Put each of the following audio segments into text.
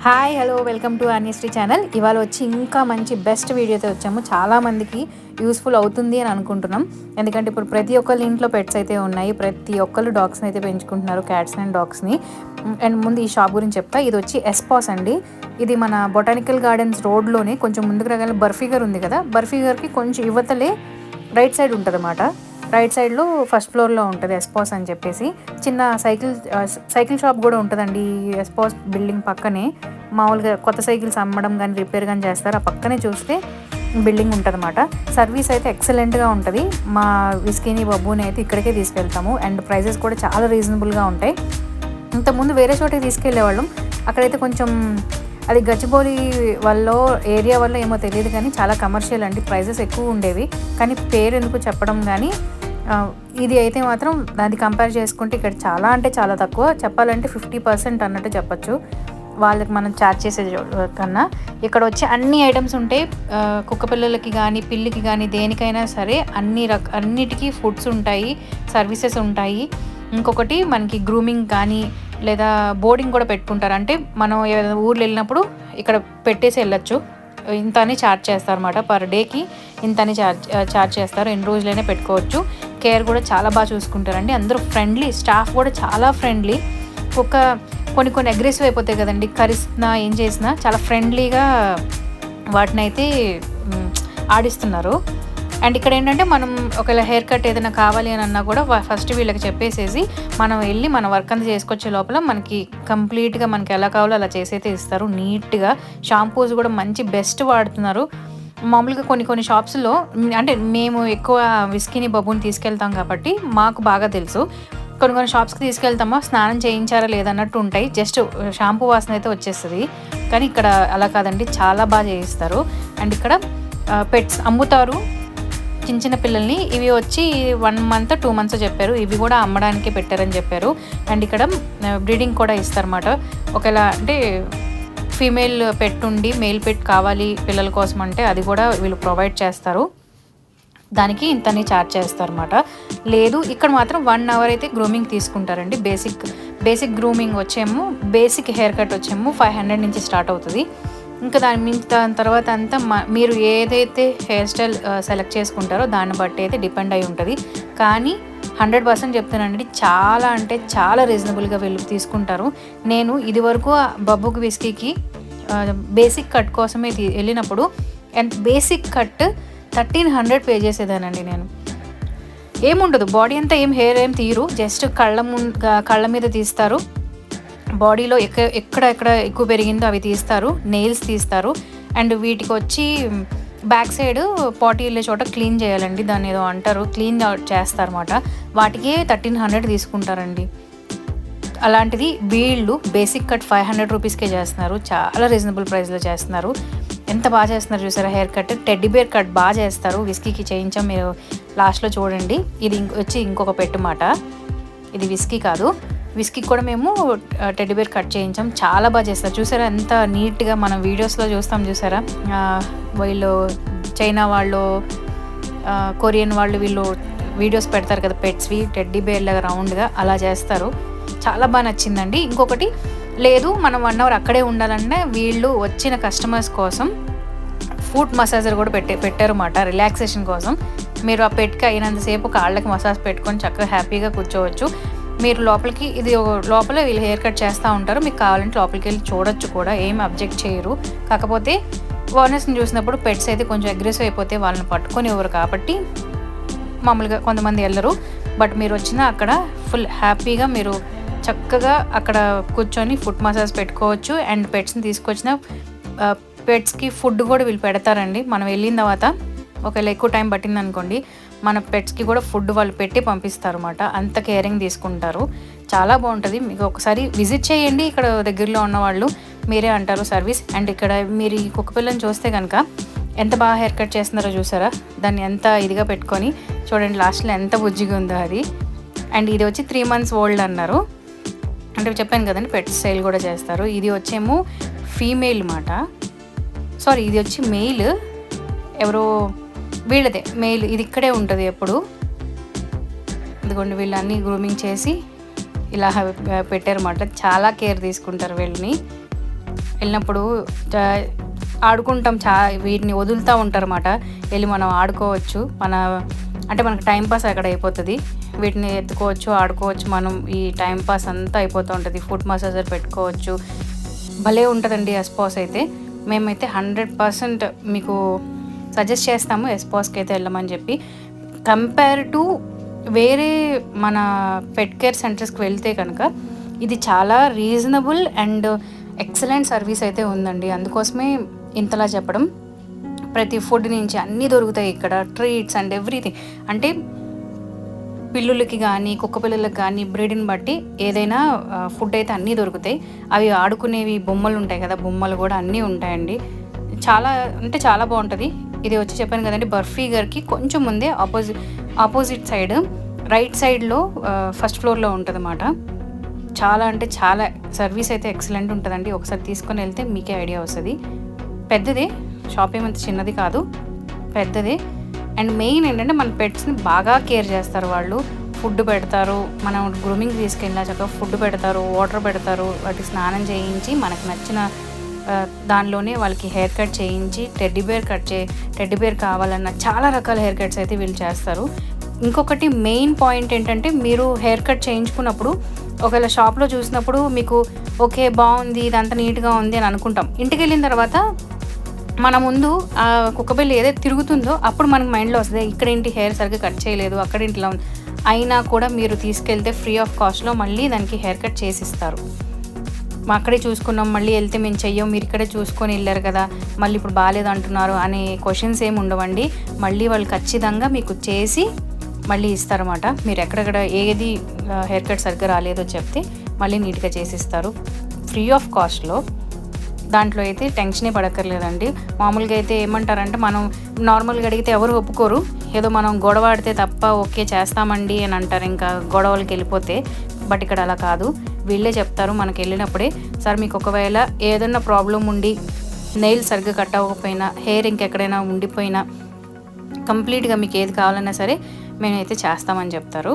Hi hello welcome to Anyasri channel. ఇవాళ వచ్చి ఇంకా మంచి బెస్ట్ వీడియోతో వచ్చాము. చాలామందికి యూస్ఫుల్ అవుతుంది అని అనుకుంటున్నాం. ఎందుకంటే ఇప్పుడు ప్రతి ఒక్కరి ఇంట్లో పెట్స్ అయితే ఉన్నాయి. ప్రతి ఒక్కరు డాగ్స్ని అయితే పెంచుకుంటున్నారు, క్యాట్స్ అండ్ డాగ్స్ని. అండ్ ముందు ఈ షాప్ గురించి చెప్తా. ఇది వచ్చి ఎస్పాస్ అండి. ఇది మన బొటానికల్ గార్డెన్స్ రోడ్లోనే కొంచెం ముందుకు రాగానే బర్ఫీగర్ ఉంది కదా, బర్ఫీగర్కి కొంచెం యువతలే రైట్ సైడ్ ఉంటుంది అన్నమాట. రైట్ సైడ్లో ఫస్ట్ ఫ్లోర్లో ఉంటుంది ఎస్పాస్ అని చెప్పేసి. చిన్న సైకిల్ షాప్ కూడా ఉంటుందండి ఎస్పాస్ బిల్డింగ్ పక్కనే. మామూలుగా కొత్త సైకిల్స్ అమ్మడం కానీ రిపేర్ కానీ చేస్తారు. ఆ పక్కనే చూస్తే బిల్డింగ్ ఉంటుంది అన్నమాట. సర్వీస్ అయితే ఎక్సలెంట్గా ఉంటుంది. మా విస్కీని బబ్బుని అయితే ఇక్కడికే తీసుకెళ్తాము. అండ్ ప్రైజెస్ కూడా చాలా రీజనబుల్గా ఉంటాయి. ఇంతకుముందు వేరే చోటికి తీసుకెళ్లేవాళ్ళం. అక్కడైతే కొంచెం అది గచ్చిబౌలి వల్ల ఏరియా వల్ల ఏమో తెలియదు కానీ చాలా కమర్షియల్ అండి, ప్రైజెస్ ఎక్కువ ఉండేవి. కానీ పేరు ఎందుకు చెప్పడం కానీ ఇది అయితే మాత్రం దాన్ని కంపేర్ చేసుకుంటే ఇక్కడ చాలా అంటే చాలా తక్కువ. చెప్పాలంటే 50% అన్నట్టు చెప్పచ్చు వాళ్ళకి మనం ఛార్జ్ చేసే కన్నా. ఇక్కడ వచ్చి అన్ని ఐటమ్స్ ఉంటాయి. కుక్క పిల్లలకి కానీ పిల్లికి కానీ దేనికైనా సరే అన్నిటికీ ఫుడ్స్ ఉంటాయి, సర్వీసెస్ ఉంటాయి. ఇంకొకటి మనకి గ్రూమింగ్ కానీ లేదా బోర్డింగ్ కూడా పెట్టుకుంటారు. అంటే మనం ఏదైనా ఊర్లో వెళ్ళినప్పుడు ఇక్కడ పెట్టేసి వెళ్ళొచ్చు. ఇంత అని ఛార్జ్ చేస్తారు అనమాట. పర్ డేకి ఇంత అని ఛార్జ్ చేస్తారు. ఎన్ని రోజులైనా పెట్టుకోవచ్చు. కేర్ కూడా చాలా బాగా చూసుకుంటారండి. అందరూ ఫ్రెండ్లీ, స్టాఫ్ కూడా చాలా ఫ్రెండ్లీ. కొన్ని అగ్రెసివ్ అయిపోతాయి కదండి, కరిస్తున్నా ఏం చేసినా చాలా ఫ్రెండ్లీగా వాటిని అయితే ఆడిస్తున్నారు. అండ్ ఇక్కడ ఏంటంటే మనం ఒకవేళ హెయిర్ కట్ ఏదైనా కావాలి అని అన్నా కూడా ఫస్ట్ వీళ్ళకి చెప్పేసేసి మనం వెళ్ళి మన వర్క్ అంతా చేసుకొచ్చే లోపల మనకి కంప్లీట్గా మనకి ఎలా కావాలో అలా చేసైతే ఇస్తారు నీట్గా. షాంపూస్ కూడా మంచి బెస్ట్ వాడుతున్నారు. మామూలుగా కొన్ని షాప్స్లో అంటే మేము ఎక్కువ విస్కీని బబ్బుని తీసుకెళ్తాం కాబట్టి మాకు బాగా తెలుసు. కొన్ని షాప్స్కి తీసుకెళ్తామో స్నానం చేయించారా లేదన్నట్టు ఉంటాయి, జస్ట్ షాంపూ వాసన అయితే వచ్చేస్తుంది. కానీ ఇక్కడ అలా కాదండి, చాలా బాగా చేయిస్తారు. అండ్ ఇక్కడ పెట్స్ అమ్ముతారు చిన్న పిల్లల్ని. ఇవి వచ్చి 1 month 2 months చెప్పారు. ఇవి కూడా అమ్మడానికే పెట్టారని చెప్పారు. అండ్ ఇక్కడ బ్రీడింగ్ కూడా ఇస్తారన్నమాట. ఒకవేళ అంటే ఫీమేల్ పెట్ ఉండి మేల్ పెట్ కావాలి పిల్లల కోసం అంటే అది కూడా వీళ్ళు ప్రొవైడ్ చేస్తారు. దానికి ఇంతని ఛార్జ్ చేస్తారన్నమాట. లేదు ఇక్కడ మాత్రం 1 hour అయితే గ్రూమింగ్ తీసుకుంటారండి. బేసిక్ గ్రూమింగ్ వచ్చేమో బేసిక్ హెయిర్ కట్ వచ్చేమో 500 నుంచి స్టార్ట్ అవుతుంది. ఇంకా దాని తర్వాత అంతా మీరు ఏదైతే హెయిర్ స్టైల్ సెలెక్ట్ చేసుకుంటారో దాన్ని బట్టి అయితే డిపెండ్ అయి ఉంటుంది. కానీ 100% చెప్తానండి, చాలా అంటే చాలా రీజనబుల్గా వీళ్ళు తీసుకుంటారు. నేను ఇదివరకు బబ్బుకి విస్కీకి బేసిక్ కట్ కోసమే వెళ్ళినప్పుడు బేసిక్ కట్ 1300 పే చేసేదానండి. నేను ఏముండదు, బాడీ అంతా హెయిర్ ఏం తీరు, జస్ట్ కళ్ళ మీద తీస్తారు. బాడీలో ఎక్కడ ఎక్కువ పెరిగిందో అవి తీస్తారు, నెయిల్స్ తీస్తారు. అండ్ వీటికి వచ్చి బ్యాక్ సైడ్ పాటీ వెళ్ళే చోట క్లీన్ చేయాలండి, దాన్ని ఏదో అంటారు, క్లీన్ చేస్తారన్నమాట. వాటికే 1300 తీసుకుంటారండి. అలాంటిది వీళ్ళు బేసిక్ కట్ 500 రూపీస్కే చేస్తున్నారు. చాలా రీజనబుల్ ప్రైస్లో చేస్తున్నారు. ఎంత బాగా చేస్తున్నారు చూసారా hair cut. Teddy bear cut బాగా చేస్తారు. విస్కీకి చేయించాం, మీరు లాస్ట్లో చూడండి. ఇది వచ్చి ఇంకొక పెట్టు మాట, ఇది విస్కీ కాదు. విస్కీకి కూడా మేము టెడ్డీ బేర్ కట్ చేయించాం. చాలా బాగా చేస్తారు చూసారా, ఎంత నీట్గా మనం వీడియోస్లో చూస్తాం చూసారా. వీళ్ళు చైనా వాళ్ళు, కొరియన్ వాళ్ళు వీళ్ళు వీడియోస్ పెడతారు కదా పెట్స్వి, టెడ్డీ బేర్ లాగా రౌండ్గా అలా చేస్తారు. చాలా బాగా నచ్చిందండి. ఇంకొకటి లేదు మనం 1 hour అక్కడే ఉండాలంటే వీళ్ళు వచ్చిన కస్టమర్స్ కోసం ఫుట్ మసాజర్ కూడా పెట్టారన్నమాట రిలాక్సేషన్ కోసం. మీరు ఆ పెట్కి అయినంతసేపు కాళ్ళకి మసాజ్ పెట్టుకొని చక్కగా హ్యాపీగా కూర్చోవచ్చు. మీరు లోపలికి ఇది లోపల వీళ్ళు హెయిర్ కట్ చేస్తూ ఉంటారు. మీకు కావాలంటే లోపలికి వెళ్ళి చూడొచ్చు కూడా, ఏమి అబ్జెక్ట్ చేయరు. కాకపోతే ఓనర్స్ని చూసినప్పుడు పెట్స్ అయితే కొంచెం అగ్రెసివ్ అయిపోతే వాళ్ళని పట్టుకొని ఇవ్వరు కాబట్టి మామూలుగా కొంతమంది వెళ్ళరు. బట్ మీరు వచ్చిన అక్కడ ఫుల్ హ్యాపీగా మీరు చక్కగా అక్కడ కూర్చొని ఫుట్ మసాజ్ పెట్టుకోవచ్చు. అండ్ పెట్స్ని తీసుకొచ్చిన పెట్స్కి ఫుడ్ కూడా వీళ్ళు పెడతారండి. మనం వెళ్ళిన తర్వాత ఒకవేళ ఎక్కువ టైం పట్టింది అనుకోండి, మన పెట్స్కి కూడా ఫుడ్ వాళ్ళు పెట్టి పంపిస్తారు అన్నమాట. అంత కేరింగ్ తీసుకుంటారు. చాలా బాగుంటుంది. మీకు ఒకసారి విజిట్ చేయండి ఇక్కడ దగ్గరలో ఉన్నవాళ్ళు, మీరే అంటారు సర్వీస్. అండ్ ఇక్కడ మీరు ఈ కుక్క పిల్లని చూస్తే కనుక ఎంత బాగా హెయిర్ కట్ చేస్తున్నారో చూసారా, దాన్ని ఎంత ఇదిగా పెట్టుకొని చూడండి, లాస్ట్లో ఎంత బుజ్జిగా ఉందో అది. అండ్ ఇది వచ్చి 3 months ఓల్డ్ అన్నారు. అంటే చెప్పాను కదండి పెట్ సేల్ కూడా చేస్తారు. ఇది వచ్చేమో ఫీమేల్ మాట, సారీ ఇది వచ్చి మెయిల్, ఎవరో వీళ్ళదే మెయిల్. ఇది ఇక్కడే ఉంటుంది ఎప్పుడు. ఇదిగోండి వీళ్ళన్నీ గ్రూమింగ్ చేసి ఇలా పెట్టారన్నమాట. చాలా కేర్ తీసుకుంటారు వీళ్ళని. వెళ్ళినప్పుడు ఆడుకుంటాం, వీటిని వదులుతూ ఉంటారన్నమాట. వెళ్ళి మనం ఆడుకోవచ్చు, అంటే మనకు టైంపాస్ అక్కడ అయిపోతుంది. వీటిని ఎత్తుకోవచ్చు, ఆడుకోవచ్చు, మనం ఈ టైంపాస్ అంతా అయిపోతూ ఉంటుంది. ఫుట్ మసాజర్ పెట్టుకోవచ్చు, భలే ఉంటుందండి ఎస్పాస్ అయితే. మేమైతే 100% మీకు సజెస్ట్ చేస్తాము ఎస్పాస్కి అయితే వెళ్ళమని చెప్పి. కంపేర్ టు వేరే మన పెట్ కేర్ సెంటర్స్కి వెళ్తే కనుక ఇది చాలా రీజనబుల్ అండ్ ఎక్సలెంట్ సర్వీస్ అయితే ఉందండి. అందుకోసమే ఇంతలా చెప్పడం. ప్రతి ఫుడ్ నుంచి అన్నీ దొరుకుతాయి ఇక్కడ, ట్రీట్స్ అండ్ ఎవ్రీథింగ్. అంటే పిల్లులకి కానీ కుక్క పిల్లలకి కానీ బ్రీడ్ని బట్టి ఏదైనా ఫుడ్ అయితే అన్నీ దొరుకుతాయి. అవి ఆడుకునేవి బొమ్మలు ఉంటాయి కదా, బొమ్మలు కూడా అన్నీ ఉంటాయండి. చాలా అంటే చాలా బాగుంటుంది. ఇది వచ్చి చెప్పాను కదండి, బర్ఫీ గారికి కొంచెం ముందే ఆపోజిట్ సైడ్ రైట్ సైడ్లో ఫస్ట్ ఫ్లోర్లో ఉంటుంది అన్నమాట. చాలా అంటే చాలా సర్వీస్ అయితే ఎక్సలెంట్ ఉంటుందండి. ఒకసారి తీసుకొని వెళ్తే మీకే ఐడియా వస్తుంది. పెద్దదే షాప్, ఏమంత చిన్నది కాదు, పెద్దదే. అండ్ మెయిన్ ఏంటంటే మన పెట్స్ని బాగా కేర్ చేస్తారు వాళ్ళు. ఫుడ్ పెడతారు, మనం గ్రూమింగ్ తీసుకెళ్ళినా చక్కగా ఫుడ్ పెడతారు, వాటర్ పెడతారు, వాటికి స్నానం చేయించి మనకు నచ్చిన దానిలోనే వాళ్ళకి హెయిర్ కట్ చేయించి టెడ్డీ బేర్ కావాలన్న చాలా రకాల హెయిర్ కట్స్ అయితే వీళ్ళు చేస్తారు. ఇంకొకటి మెయిన్ పాయింట్ ఏంటంటే, మీరు హెయిర్ కట్ చేయించుకున్నప్పుడు ఒకవేళ షాప్లో చూసినప్పుడు మీకు ఓకే బాగుంది, ఇదంతా నీట్గా ఉంది అని అనుకుంటాం. ఇంటికి వెళ్ళిన తర్వాత మన ముందు ఆ కుక్కబిల్లి ఏదైతే తిరుగుతుందో అప్పుడు మనకు మైండ్లో వస్తుంది, ఇక్కడేంటి హెయిర్ సరిగ్గా కట్ చేయలేదు, అక్కడేంటిలా ఉంది. అయినా కూడా మీరు తీసుకెళ్తే ఫ్రీ ఆఫ్ కాస్ట్లో మళ్ళీ దానికి హెయిర్ కట్ చేసిస్తారు. మా అక్కడే చూసుకున్నాం, మళ్ళీ వెళ్తే మేము చెయ్యం, మీరు ఇక్కడే చూసుకొని వెళ్ళారు కదా, మళ్ళీ ఇప్పుడు బాగాలేదు అంటున్నారు అనే క్వశ్చన్స్ ఏమి ఉండవండి. మళ్ళీ వాళ్ళు ఖచ్చితంగా మీకు చేసి మళ్ళీ ఇస్తారన్నమాట. మీరు ఎక్కడెక్కడ ఏది హెయిర్ కట్ సరిగ్గా రాలేదో చెప్తే మళ్ళీ నీట్గా చేసిస్తారు ఫ్రీ ఆఫ్ కాస్ట్లో. దాంట్లో అయితే టెన్షనే పడక్కర్లేదండి. మామూలుగా అయితే ఏమంటారంటే, మనం నార్మల్గా అడిగితే ఎవరు ఒప్పుకోరు, ఏదో మనం గొడవ ఆడితే తప్ప ఓకే చేస్తామండి అని అంటారు, ఇంకా గొడవలకి వెళ్ళిపోతే. బట్ ఇక్కడ అలా కాదు, వీళ్ళే చెప్తారు మనకి వెళ్ళినప్పుడే, సార్ మీకు ఒకవేళ ఏదైనా ప్రాబ్లం ఉండి నెయిల్ సరిగ్గా కట్ అవ్వకపోయినా, హెయిర్ ఇంకెక్కడైనా ఉండిపోయినా, కంప్లీట్గా మీకు ఏది కావాలన్నా సరే మేమైతే చేస్తామని చెప్తారు.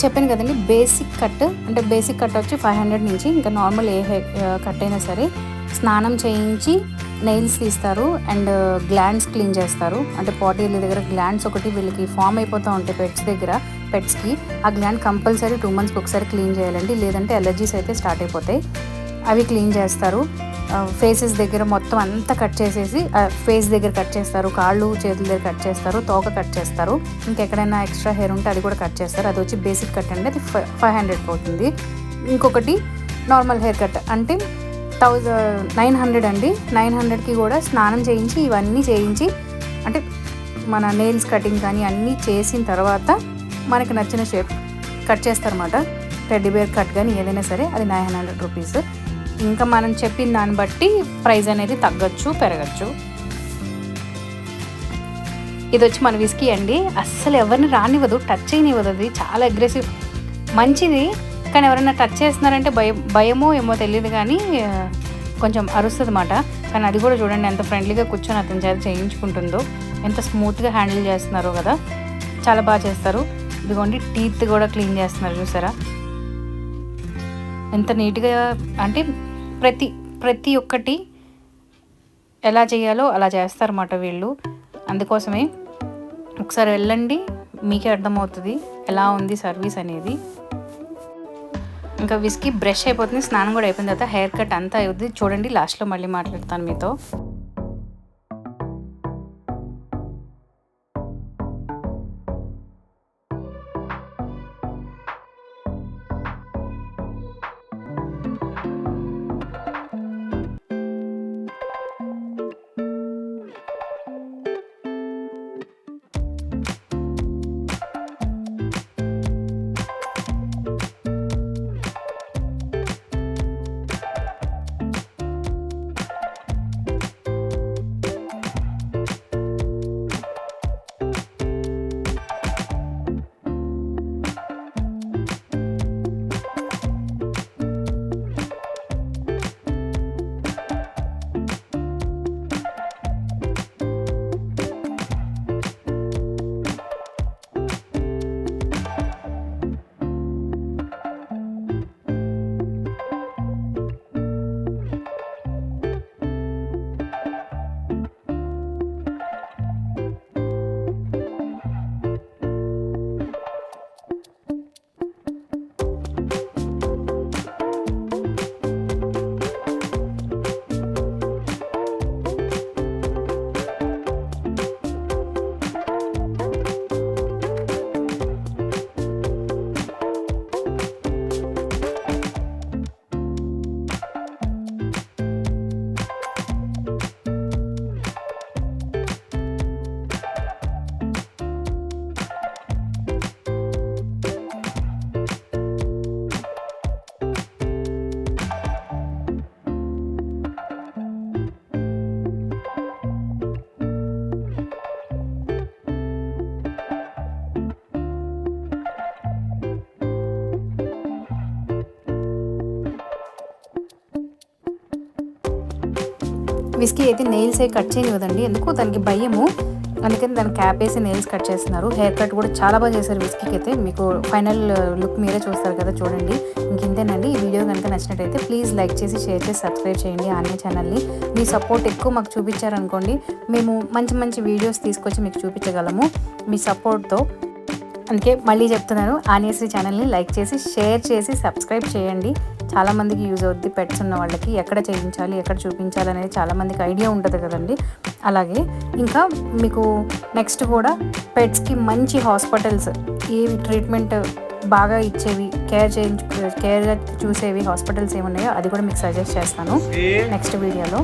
చెప్పాను కదండి బేసిక్ కట్, అంటే బేసిక్ కట్ వచ్చి 500 నుంచి ఇంకా నార్మల్ ఏ కట్ అయినా సరే స్నానం చేయించి నెయిల్స్ తీస్తారు అండ్ గ్లాండ్స్ క్లీన్ చేస్తారు. అంటే పాటీల దగ్గర గ్లాండ్స్ ఒకటి వీళ్ళకి ఫామ్ అయిపోతూ ఉంటాయి పెట్స్కి. ఆ గ్లాండ్ కంపల్సరీ 2 monthsకి ఒకసారి క్లీన్ చేయాలండి, లేదంటే ఎలర్జీస్ అయితే స్టార్ట్ అయిపోతాయి. అవి క్లీన్ చేస్తారు. ఫేసెస్ దగ్గర మొత్తం అంతా కట్ చేసేసి ఫేస్ దగ్గర కట్ చేస్తారు, కాళ్ళు చేతుల దగ్గర కట్ చేస్తారు, తోక కట్ చేస్తారు, ఇంకెక్కడైనా ఎక్స్ట్రా హెయిర్ ఉంటే అది కూడా కట్ చేస్తారు. అది వచ్చి బేసిక్ కట్ అండి, అది 500 పోతుంది. ఇంకొకటి నార్మల్ హెయిర్ కట్ అంటే 900 అండి. 900కి కూడా స్నానం చేయించి ఇవన్నీ చేయించి అంటే మన నెయిల్స్ కటింగ్ కానీ అన్నీ చేసిన తర్వాత మనకి నచ్చిన షేప్ కట్ చేస్తారన్నమాట. టెడ్డీ బేర్ కట్ కానీ ఏదైనా సరే అది 900 రూపీస్. ఇంకా మనం చెప్పిన దాన్ని బట్టి ప్రైస్ అనేది తగ్గచ్చు పెరగచ్చు. ఇది వచ్చి మన విస్కీ అండి. అస్సలు ఎవరిని రానివ్వదు, టచ్ చేయనివ్వదు. అది చాలా అగ్రెసివ్, మంచిది. కానీ ఎవరైనా టచ్ చేస్తున్నారంటే భయమో ఏమో తెలియదు కానీ కొంచెం అరుస్తుంది అన్నమాట. కానీ అది కూడా చూడండి ఎంత ఫ్రెండ్లీగా కూర్చొని అతని చేత చేయించుకుంటుందో, ఎంత స్మూత్గా హ్యాండిల్ చేస్తున్నారో కదా, చాలా బాగా చేస్తారు. ఇదిగోండి టీత్ కూడా క్లీన్ చేస్తున్నారు చూసారా ఎంత నీట్గా. అంటే ప్రతి ఒక్కటి ఎలా చేయాలో అలా చేస్తారన్నమాట వీళ్ళు. అందుకోసమే ఒకసారి వెళ్ళండి, మీకే అర్థమవుతుంది ఎలా ఉంది సర్వీస్ అనేది. ఇంకా విస్కీ బ్రష్ అయిపోతుంది, స్నానం కూడా అయిపోయిన తర్వాత హెయిర్ కట్ అంతా అవుతుంది. చూడండి లాస్ట్లో మళ్ళీ మాట్లాడతాను మీతో. విస్కీ అయితే నెయిల్స్ ఏ కట్ చేయనివ్వదండి, ఎందుకు దానికి భయము, అందుకని దాని క్యాప్ వేసి నెయిల్స్ కట్ చేస్తున్నారు. హెయిర్ కట్ కూడా చాలా బాగా చేశారు విస్కీకి అయితే. మీకు ఫైనల్ లుక్ మీరే చూస్తారు కదా, చూడండి. ఇంకేంటేనండి, ఈ వీడియో కనుక నచ్చినట్టయితే ప్లీజ్ లైక్ చేసి షేర్ చేసి సబ్స్క్రైబ్ చేయండి ఆన్య ఛానల్ని. మీ సపోర్ట్ ఎక్కువ మాకు చూపించారనుకోండి, మేము మంచి మంచి వీడియోస్ తీసుకొచ్చి మీకు చూపించగలము మీ సపోర్ట్తో. అందుకే మళ్ళీ చెప్తున్నాను, ఆన్యశ్రీ ఛానల్ని లైక్ చేసి షేర్ చేసి సబ్స్క్రైబ్ చేయండి. చాలామందికి యూజ్ అవుద్ది. పెట్స్ ఉన్న వాళ్ళకి ఎక్కడ చేయించాలి ఎక్కడ చూపించాలి అనేది చాలామందికి ఐడియా ఉంటుంది కదండి. అలాగే ఇంకా మీకు నెక్స్ట్ కూడా పెట్స్కి మంచి హాస్పిటల్స్, ఏవి ట్రీట్మెంట్ బాగా ఇచ్చేవి, కేర్గా చూసేవి హాస్పిటల్స్ ఏమున్నాయో అది కూడా మీకు సజెస్ట్ చేస్తాను నెక్స్ట్ వీడియోలో.